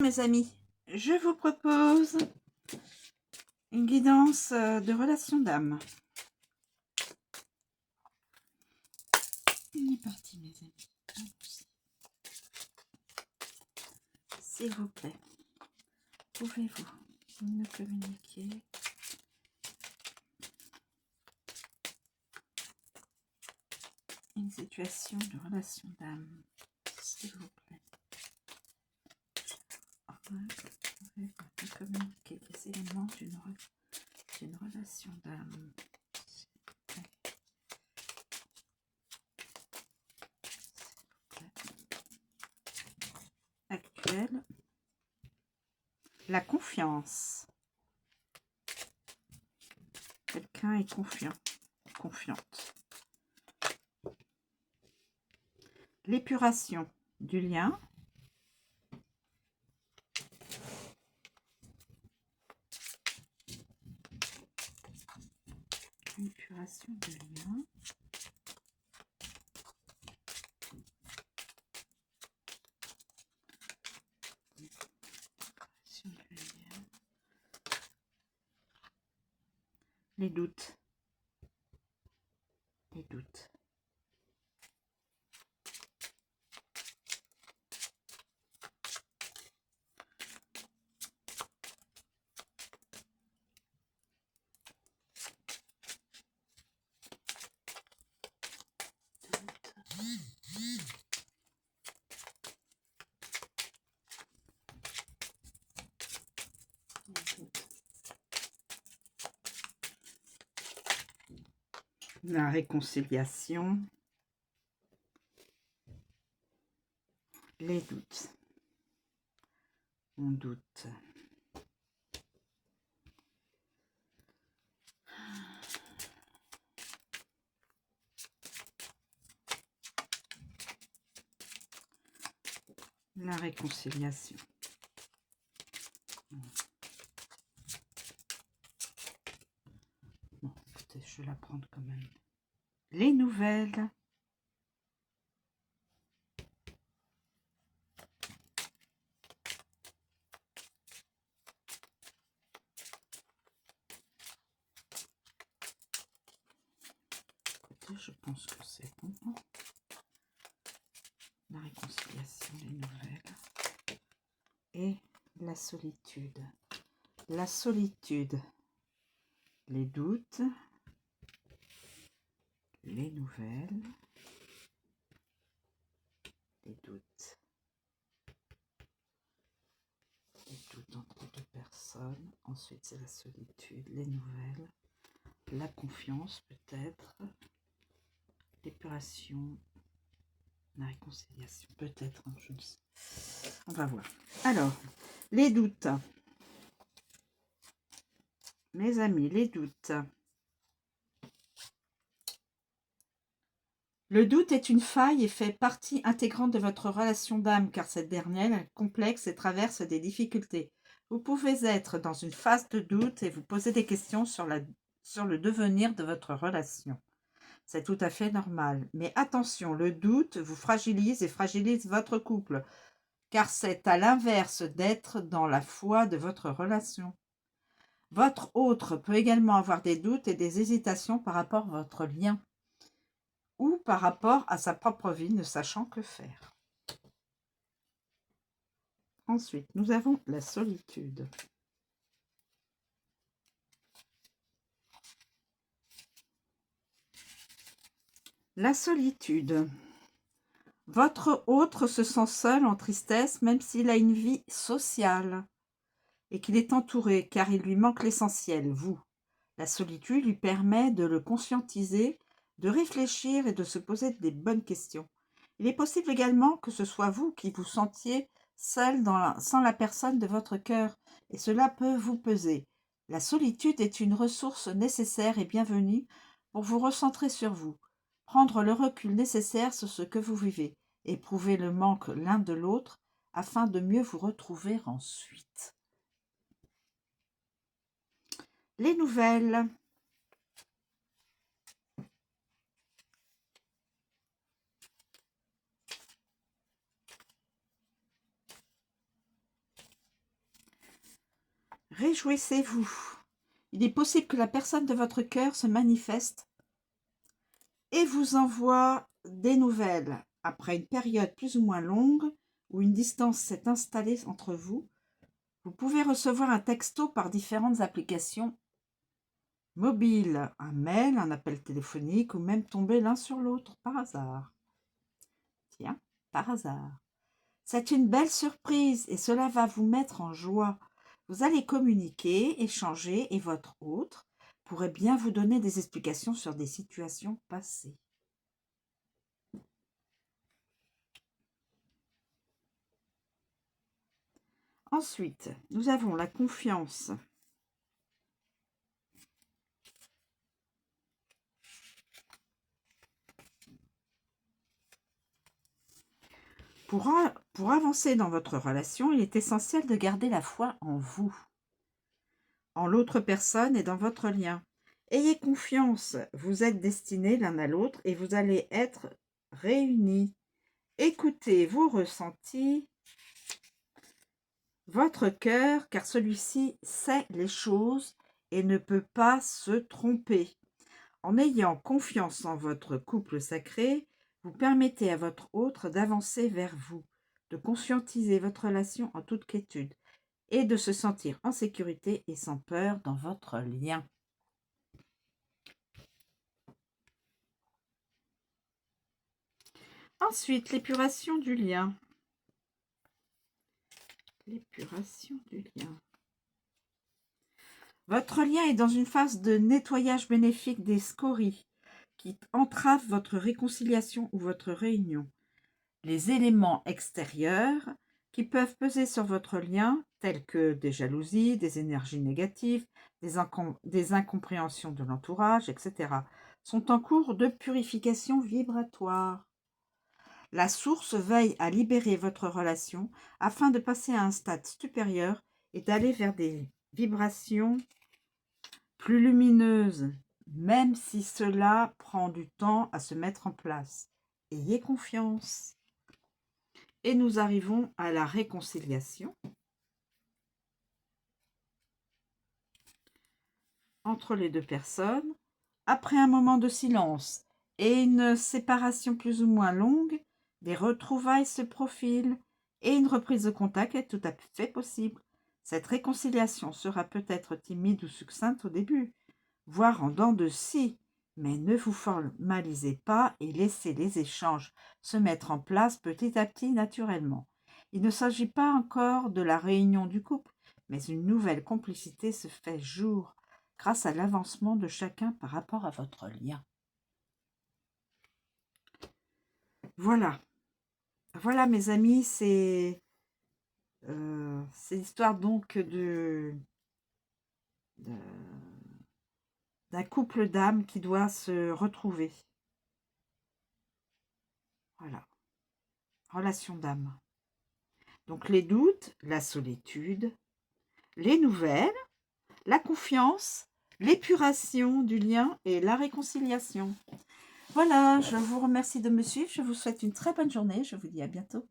Mes amis, je vous propose une guidance de relation d'âme. On est parti, mes amis. S'il vous plaît, pouvez-vous me communiquer une situation de relation d'âme, s'il vous plaît. Pouvez-vous me communiquer des éléments d'une relation d'âme, actuelle. La confiance. Quelqu'un est confiant, confiante. L'épuration du lien. L'épuration du lien. Les doutes. Les doutes. La réconciliation. Les doutes. On doute. La réconciliation. Bon, écoutez, je vais la prendre quand même. Les nouvelles. Écoutez, je pense que c'est bon. La réconciliation, les nouvelles. Et la solitude. La solitude. Les doutes. Les nouvelles. Les doutes. Les doutes entre deux personnes. Ensuite, c'est la solitude, les nouvelles. La confiance, peut-être. L'épuration. La réconciliation, peut-être. Hein, je ne sais. On va voir. Alors, les doutes. Mes amis, les doutes. Le doute est une faille et fait partie intégrante de votre relation d'âme, car cette dernière est complexe et traverse des difficultés. Vous pouvez être dans une phase de doute et vous poser des questions sur le devenir de votre relation. C'est tout à fait normal. Mais attention, le doute vous fragilise et fragilise votre couple, car c'est à l'inverse d'être dans la foi de votre relation. Votre autre peut également avoir des doutes et des hésitations par rapport à votre lien, ou par rapport à sa propre vie, ne sachant que faire. Ensuite, nous avons la solitude. La solitude. Votre autre se sent seul, en tristesse, même s'il a une vie sociale et qu'il est entouré, car il lui manque l'essentiel, vous. La solitude lui permet de le conscientiser, de réfléchir et de se poser des bonnes questions. Il est possible également que ce soit vous qui vous sentiez seul sans la personne de votre cœur, et cela peut vous peser. La solitude est une ressource nécessaire et bienvenue pour vous recentrer sur vous, prendre le recul nécessaire sur ce que vous vivez, éprouver le manque l'un de l'autre afin de mieux vous retrouver ensuite. Les nouvelles. Réjouissez-vous. Il est possible que la personne de votre cœur se manifeste et vous envoie des nouvelles après une période plus ou moins longue où une distance s'est installée entre vous. Vous pouvez recevoir un texto par différentes applications mobiles, un mail, un appel téléphonique ou même tomber l'un sur l'autre par hasard. Tiens, par hasard. C'est une belle surprise et cela va vous mettre en joie. Vous allez communiquer, échanger et votre autre pourrait bien vous donner des explications sur des situations passées. Ensuite, nous avons la confiance. Pour avancer dans votre relation, il est essentiel de garder la foi en vous, en l'autre personne et dans votre lien. Ayez confiance, vous êtes destinés l'un à l'autre et vous allez être réunis. Écoutez vos ressentis, votre cœur, car celui-ci sait les choses et ne peut pas se tromper. En ayant confiance en votre couple sacré, vous permettez à votre autre d'avancer vers vous, de conscientiser votre relation en toute quiétude et de se sentir en sécurité et sans peur dans votre lien. Ensuite, l'épuration du lien. L'épuration du lien. Votre lien est dans une phase de nettoyage bénéfique des scories qui entravent votre réconciliation ou votre réunion. Les éléments extérieurs qui peuvent peser sur votre lien, tels que des jalousies, des énergies négatives, des incompréhensions de l'entourage, etc., sont en cours de purification vibratoire. La source veille à libérer votre relation afin de passer à un stade supérieur et d'aller vers des vibrations plus lumineuses, même si cela prend du temps à se mettre en place. Ayez confiance. Et nous arrivons à la réconciliation entre les deux personnes. Après un moment de silence et une séparation plus ou moins longue, des retrouvailles se profilent et une reprise de contact est tout à fait possible. Cette réconciliation sera peut-être timide ou succincte au début, voire en dents de scie, mais ne vous formalisez pas et laissez les échanges se mettre en place petit à petit naturellement. Il ne s'agit pas encore de la réunion du couple, mais une nouvelle complicité se fait jour grâce à l'avancement de chacun par rapport à votre lien. Voilà. Voilà, mes amis, c'est l'histoire donc d'un couple d'âmes qui doit se retrouver. Voilà. Relation d'âme. Donc les doutes, la solitude, les nouvelles, la confiance, l'épuration du lien et la réconciliation. Voilà, je vous remercie de me suivre. Je vous souhaite une très bonne journée. Je vous dis à bientôt.